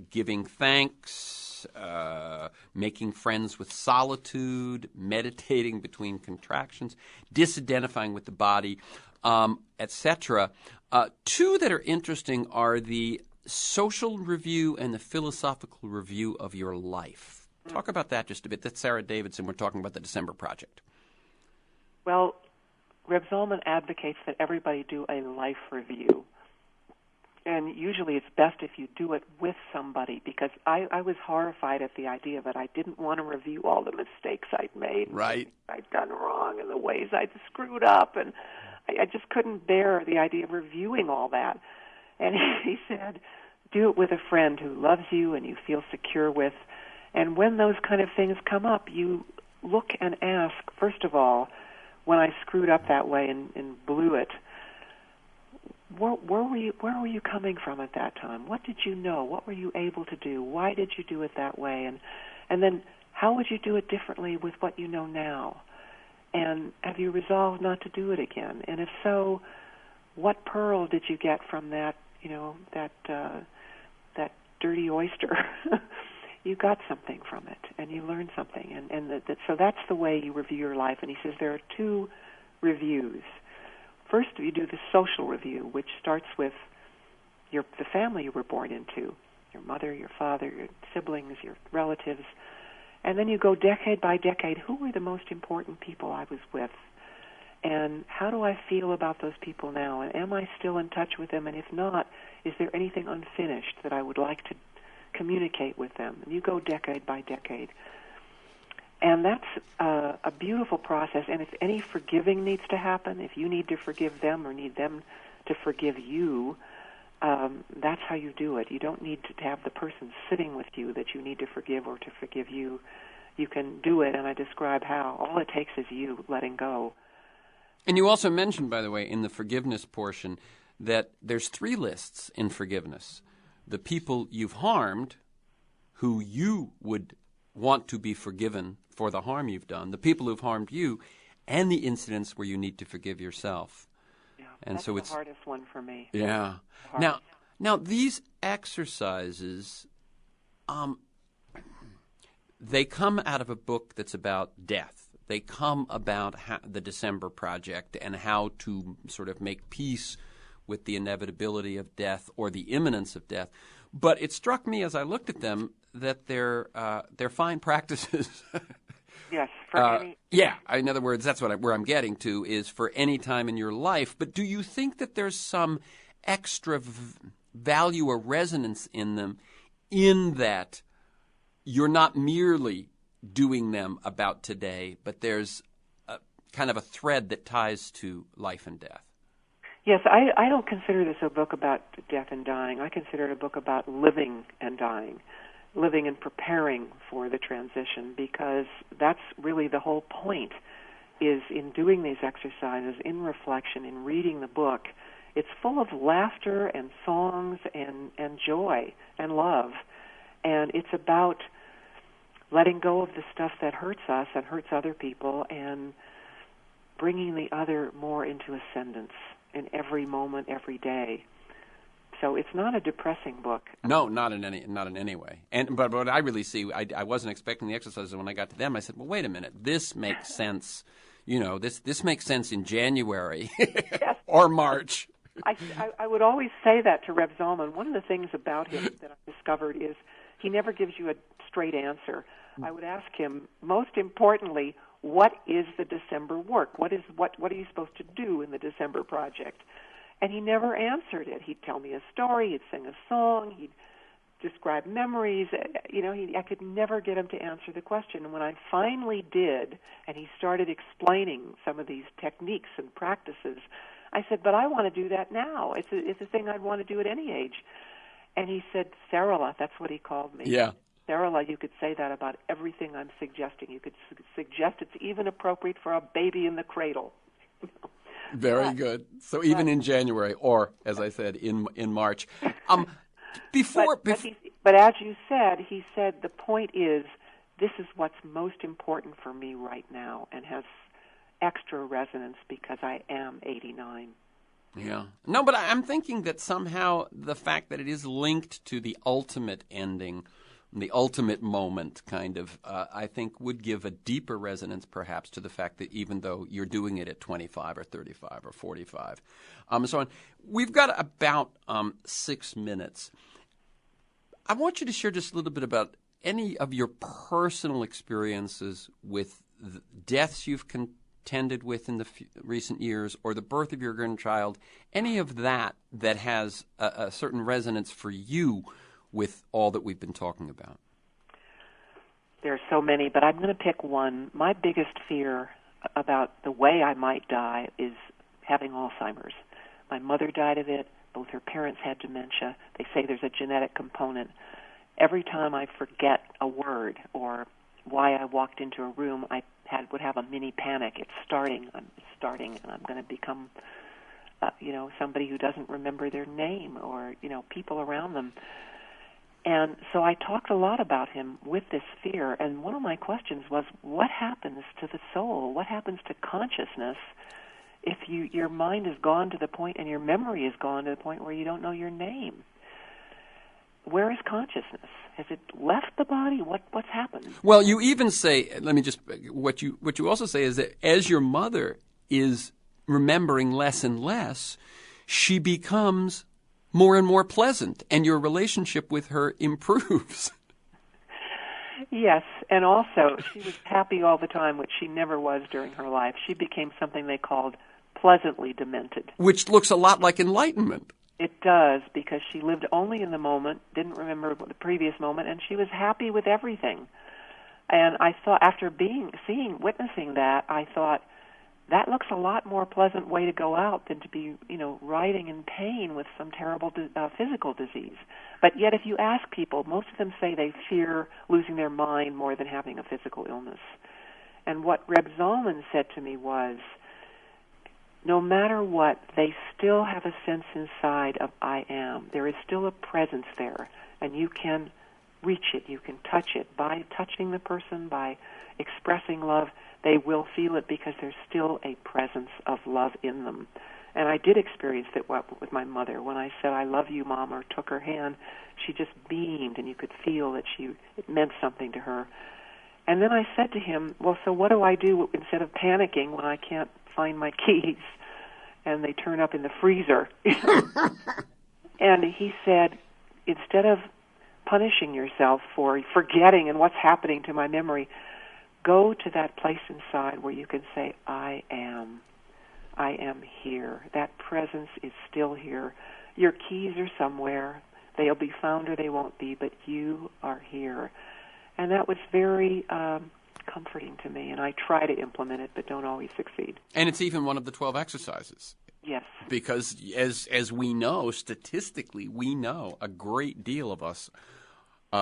giving thanks, making friends with solitude, meditating between contractions, disidentifying with the body, etc. Two that are interesting are the social review and the philosophical review of your life. Talk about that just a bit. That's Sarah Davidson. We're talking about the December Project. Well, Reb Zalman advocates that everybody do a life review. And usually it's best if you do it with somebody, because I was horrified at the idea that I didn't want to review all the mistakes I'd made. Right. I'd done wrong and the ways I'd screwed up. And I just couldn't bear the idea of reviewing all that. And he said, do it with a friend who loves you and you feel secure with. And when those kind of things come up, you look and ask, first of all, when I screwed up that way and blew it, where were you coming from at that time? What did you know? What were you able to do? Why did you do it that way? And then how would you do it differently with what you know now? And have you resolved not to do it again? And if so, what pearl did you get from that, that dirty oyster? You got something from it, and you learned something. So that's the way you review your life. And he says there are two reviews. First, you do the social review, which starts with the family you were born into, your mother, your father, your siblings, your relatives. And then you go decade by decade, who were the most important people I was with? And how do I feel about those people now? And am I still in touch with them? And if not, is there anything unfinished that I would like to communicate with them? And you go decade by decade. And that's a beautiful process. And if any forgiving needs to happen, if you need to forgive them or need them to forgive you, that's how you do it. You don't need to have the person sitting with you that you need to forgive or to forgive you. You can do it, and I describe how. All it takes is you letting go. And you also mentioned, by the way, in the forgiveness portion, that there's 3 lists in forgiveness. The people you've harmed, who you would want to be forgiven for the harm you've done, the people who've harmed you, and the incidents where you need to forgive yourself. Yeah, and that's so the hardest one for me. Yeah. Now these exercises, they come out of a book that's about death. They come about the December Project and how to sort of make peace with the inevitability of death or the imminence of death. But it struck me as I looked at them that they're fine practices. Yes, for any. Yeah, in other words, that's where I'm getting to is for any time in your life. But do you think that there's some extra value or resonance in them, in that you're not merely doing them about today, but there's a kind of a thread that ties to life and death? Yes, I don't consider this a book about death and dying. I consider it a book about living and dying, living and preparing for the transition, because that's really the whole point, is in doing these exercises, in reflection, in reading the book. It's full of laughter and songs and joy and love, and it's about letting go of the stuff that hurts us and hurts other people and bringing the other more into ascendance in every moment, every day. So it's not a depressing book. No, not in any way. But what I really see, I wasn't expecting the exercises. When I got to them, I said, well, wait a minute. This makes sense. This makes sense in January Yes. or March. I would always say that to Reb Zalman. One of the things about him that I discovered is he never gives you a straight answer. I would ask him, most importantly, what is the December work? What are you supposed to do in the December Project? And he never answered it. He'd tell me a story, he'd sing a song, he'd describe memories. I could never get him to answer the question. And when I finally did, and he started explaining some of these techniques and practices, I said, but I want to do that now. It's a thing I'd want to do at any age. And he said, Sarala, that's what he called me. Yeah. Sarala, you could say that about everything I'm suggesting. You could suggest it's even appropriate for a baby in the cradle. Very good. So even in January, or as I said, in March. But as you said, he said the point is this is what's most important for me right now, and has extra resonance because I am 89. Yeah. No, but I'm thinking that somehow the fact that it is linked to the ultimate ending, the ultimate moment, kind of, I think would give a deeper resonance perhaps to the fact that even though you're doing it at 25 or 35 or 45, and so on. We've got about 6 minutes. I want you to share just a little bit about any of your personal experiences with the deaths you've contended with in the recent years, or the birth of your grandchild, any of that has a certain resonance for you with all that we've been talking about. There are so many, but I'm going to pick one. My biggest fear about the way I might die is having Alzheimer's. My mother died of it. Both her parents had dementia. They say there's a genetic component. Every time I forget a word or why I walked into a room, I would have a mini panic. It's starting, and I'm going to become, somebody who doesn't remember their name or, people around them. And so I talked a lot about him with this fear, and one of my questions was, what happens to the soul? What happens to consciousness if your mind is gone to the point and your memory is gone to the point where you don't know your name? Where is consciousness? Has it left the body? What's happened? Well, you even say, what you also say is that as your mother is remembering less and less, she becomes more and more pleasant, and your relationship with her improves. Yes, and also she was happy all the time, which she never was during her life. She became something they called pleasantly demented. Which looks a lot like enlightenment. It does, because she lived only in the moment, didn't remember the previous moment, and she was happy with everything. And I thought, after witnessing that, I thought, that looks a lot more pleasant way to go out than to be, writhing in pain with some terrible physical disease. But yet if you ask people, most of them say they fear losing their mind more than having a physical illness. And what Reb Zalman said to me was, no matter what, they still have a sense inside of I am. There is still a presence there, and you can reach it, you can touch it. By touching the person, by expressing love, they will feel it because there's still a presence of love in them. And I did experience that with my mother. When I said, I love you, Mom, or took her hand, she just beamed, and you could feel that it meant something to her. And then I said to him, well, so what do I do instead of panicking when I can't find my keys and they turn up in the freezer? And he said, instead of punishing yourself for forgetting and what's happening to my memory, go to that place inside where you can say, I am here. That presence is still here. Your keys are somewhere. They'll be found or they won't be, but you are here. And that was very comforting to me, and I try to implement it, but don't always succeed. And it's even one of the 12 exercises. Yes. Because as we know, statistically, we know a great deal of us,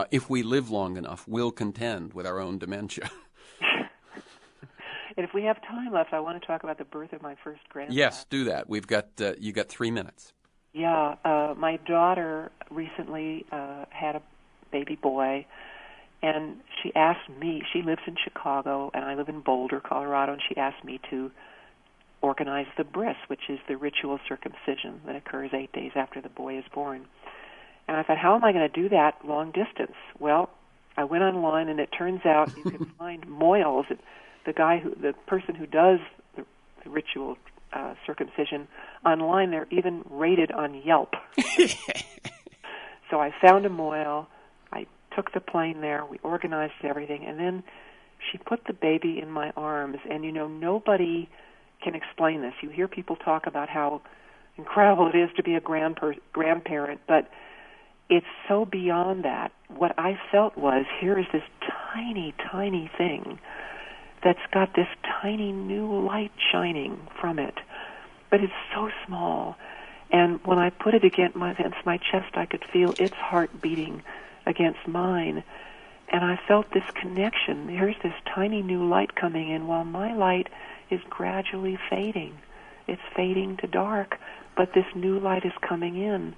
if we live long enough, will contend with our own dementia. And if we have time left, I want to talk about the birth of my first grandson. Yes, do that. We've got you got 3 minutes. Yeah, my daughter recently had a baby boy, and she asked me, she lives in Chicago, and I live in Boulder, Colorado, and she asked me to organize the bris, which is the ritual circumcision that occurs 8 days after the boy is born. And I thought, how am I going to do that long distance? Well, I went online, and it turns out you can find Moyles, the person who does the ritual circumcision, online. They're even rated on Yelp. So I found a Moyle. I took the plane there. We organized everything, and then she put the baby in my arms. And nobody can explain this. You hear people talk about how incredible it is to be a grandparent, but it's so beyond that. What I felt was, here is this tiny, tiny thing that's got this tiny new light shining from it, but it's so small. And when I put it against my chest, I could feel its heart beating against mine. And I felt this connection. Here's this tiny new light coming in while my light is gradually fading. It's fading to dark, but this new light is coming in.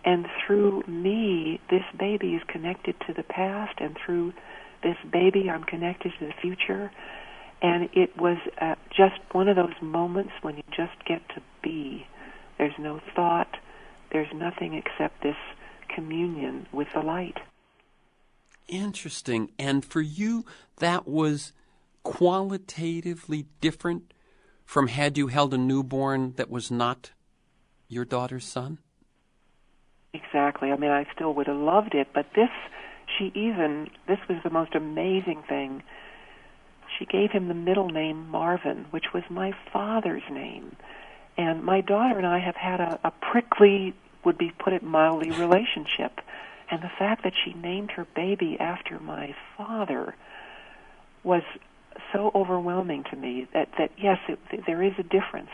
And through me, this baby is connected to the past, and through this baby, I'm connected to the future. And it was just one of those moments when you just get to be. There's no thought. There's nothing except this communion with the light. Interesting. And for you, that was qualitatively different from had you held a newborn that was not your daughter's son? Exactly. I mean, I still would have loved it, but this was the most amazing thing. She gave him the middle name Marvin, which was my father's name. And my daughter and I have had a prickly, would be put it mildly, relationship. And the fact that she named her baby after my father was so overwhelming to me that yes, there is a difference.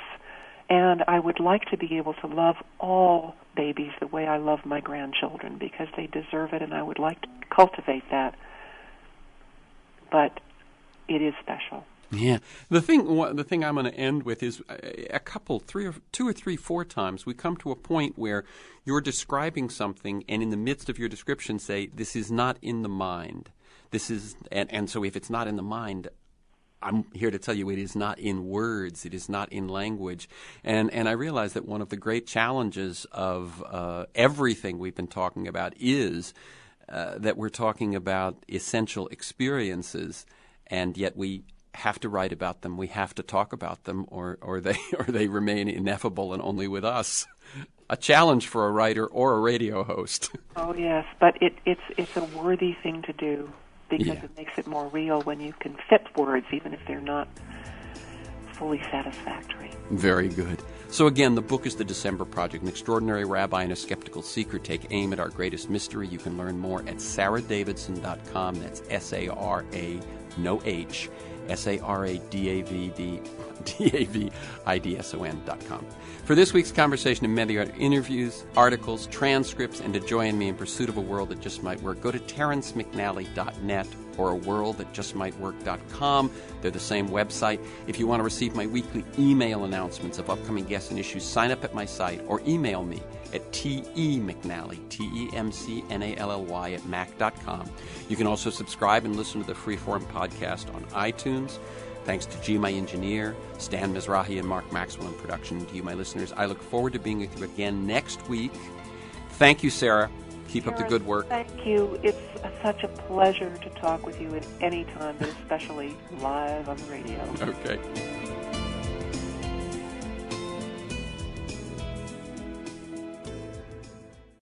And I would like to be able to love all babies the way I love my grandchildren, because they deserve it, and I would like to cultivate that. But it is special. Yeah. The thing I'm going to end with is two or three, four times we come to a point where you're describing something, and in the midst of your description say, this is not in the mind. This is, and so if it's not in the mind, I'm here to tell you it is not in words, it is not in language. And I realize that one of the great challenges of everything we've been talking about is that we're talking about essential experiences, and yet we have to write about them, we have to talk about them, or they remain ineffable and only with us. A challenge for a writer or a radio host. Oh yes, but it's a worthy thing to do, because it makes it more real when you can fit words, even if they're not fully satisfactory. Very good. So again, the book is The December Project, An Extraordinary Rabbi and a Skeptical Seeker Take Aim at Our Greatest Mystery. You can learn more at saradavidson.com. That's SARA, no H, SARADAVD, DAVIDSON.com. For this week's conversation and many other interviews, articles, transcripts, and to join me in pursuit of a world that just might work, go to TerenceMcNally.net or aworldthatjustmightwork.com. They're the same website. If you want to receive my weekly email announcements of upcoming guests and issues, sign up at my site or email me at temcnally, TEMCNALLY at mac.com. You can also subscribe and listen to the Freeform podcast on iTunes. Thanks to G, my engineer, Stan Mizrahi, and Mark Maxwell in production. To you, my listeners, I look forward to being with you again next week. Thank you, Sarah. Keep up the good work. Thank you. It's such a pleasure to talk with you at any time, but especially live on the radio. Okay.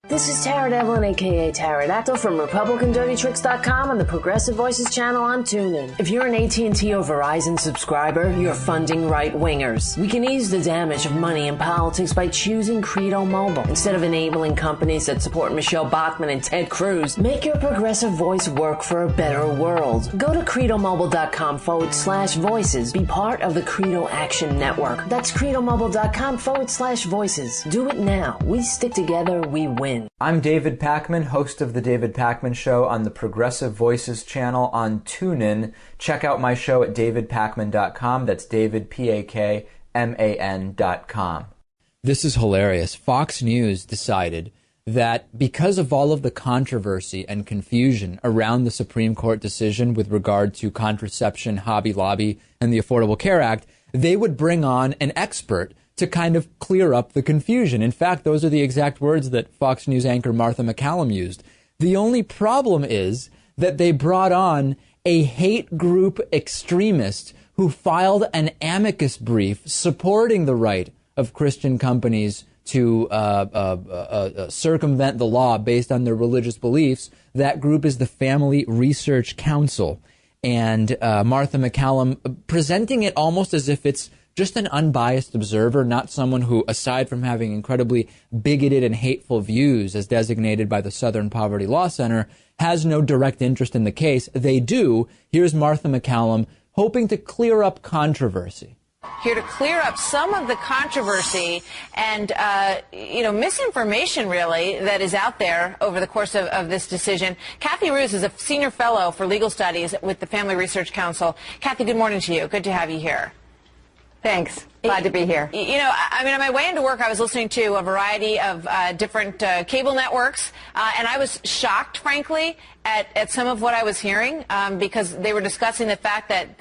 This is Tara Devlin, a.k.a. Pterodactyl from RepublicanDirtyTricks.com and the Progressive Voices channel on TuneIn. If you're an AT&T or Verizon subscriber, you're funding right-wingers. We can ease the damage of money in politics by choosing Credo Mobile. Instead of enabling companies that support Michelle Bachmann and Ted Cruz, make your progressive voice work for a better world. Go to CredoMobile.com/voices. Be part of the Credo Action Network. That's CredoMobile.com/voices. Do it now. We stick together, we win. I'm David Pakman, host of The David Pakman Show on the Progressive Voices channel on TuneIn. Check out my show at davidpakman.com. That's David, Pakman.com. This is hilarious. Fox News decided that because of all of the controversy and confusion around the Supreme Court decision with regard to contraception, Hobby Lobby, and the Affordable Care Act, they would bring on an expert to kind of clear up the confusion. In fact, those are the exact words that Fox News anchor Martha MacCallum used. The only problem is that they brought on a hate group extremist who filed an amicus brief supporting the right of Christian companies to circumvent the law based on their religious beliefs. That group is the Family Research Council. And Martha MacCallum presenting it almost as if it's just an unbiased observer, not someone who, aside from having incredibly bigoted and hateful views as designated by the Southern Poverty Law Center, has no direct interest in the case. They do. Here's Martha MacCallum hoping to clear up controversy. Here to clear up some of the controversy and, misinformation, really, that is out there over the course of this decision. Kathy Roos is a senior fellow for legal studies with the Family Research Council. Kathy, good morning to you. Good to have you here. Thanks. Glad to be here. On my way into work, I was listening to a variety of different cable networks, and I was shocked, frankly, at some of what I was hearing, because they were discussing the fact that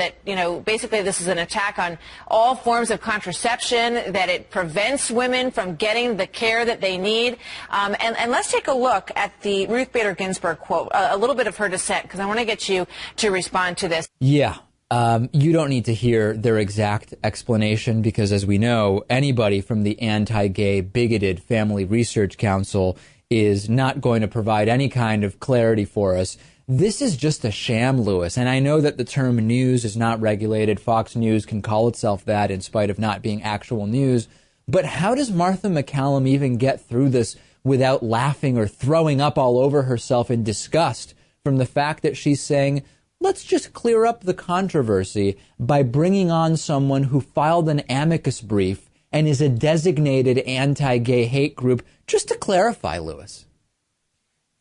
basically this is an attack on all forms of contraception, that it prevents women from getting the care that they need. And let's take a look at the Ruth Bader Ginsburg quote, a little bit of her dissent, because I want to get you to respond to this. Yeah. You don't need to hear their exact explanation because, as we know, anybody from the anti-gay, bigoted Family Research Council is not going to provide any kind of clarity for us. This is just a sham, Lewis. And I know that the term news is not regulated. Fox News can call itself that in spite of not being actual news. But how does Martha MacCallum even get through this without laughing or throwing up all over herself in disgust from the fact that she's saying, let's just clear up the controversy by bringing on someone who filed an amicus brief and is a designated anti-gay hate group, just to clarify, Lewis?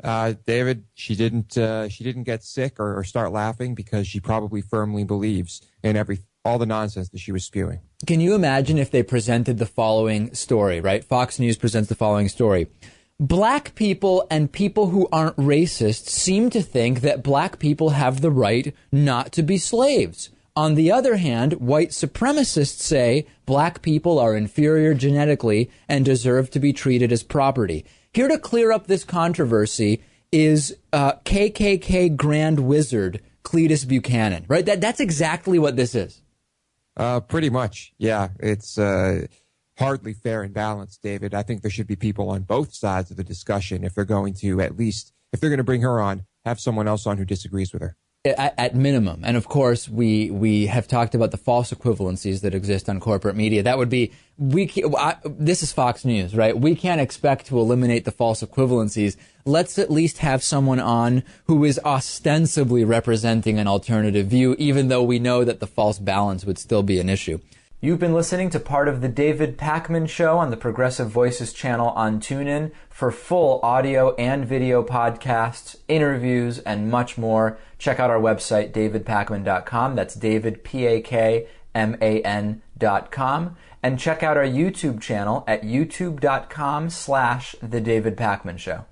David, she didn't get sick or start laughing because she probably firmly believes in all the nonsense that she was spewing. Can you imagine if they presented the following story, right? Fox News presents the following story. Black people and people who aren't racist seem to think that black people have the right not to be slaves. On the other hand, white supremacists say black people are inferior genetically and deserve to be treated as property. Here to clear up this controversy is KKK Grand Wizard Cletus Buchanan, right? That's exactly what this is. Pretty much, yeah. It's hardly fair and balanced, David. I think there should be people on both sides of the discussion if they're going to bring her on, have someone else on who disagrees with her. At minimum. And of course, we have talked about the false equivalencies that exist on corporate media. That would be, this is Fox News, right? We can't expect to eliminate the false equivalencies. Let's at least have someone on who is ostensibly representing an alternative view, even though we know that the false balance would still be an issue. You've been listening to part of the David Pakman Show on the Progressive Voices channel on TuneIn. For full audio and video podcasts, interviews, and much more, check out our website, davidpakman.com. That's David, Pakman.com. And check out our YouTube channel at youtube.com/The David Pakman Show.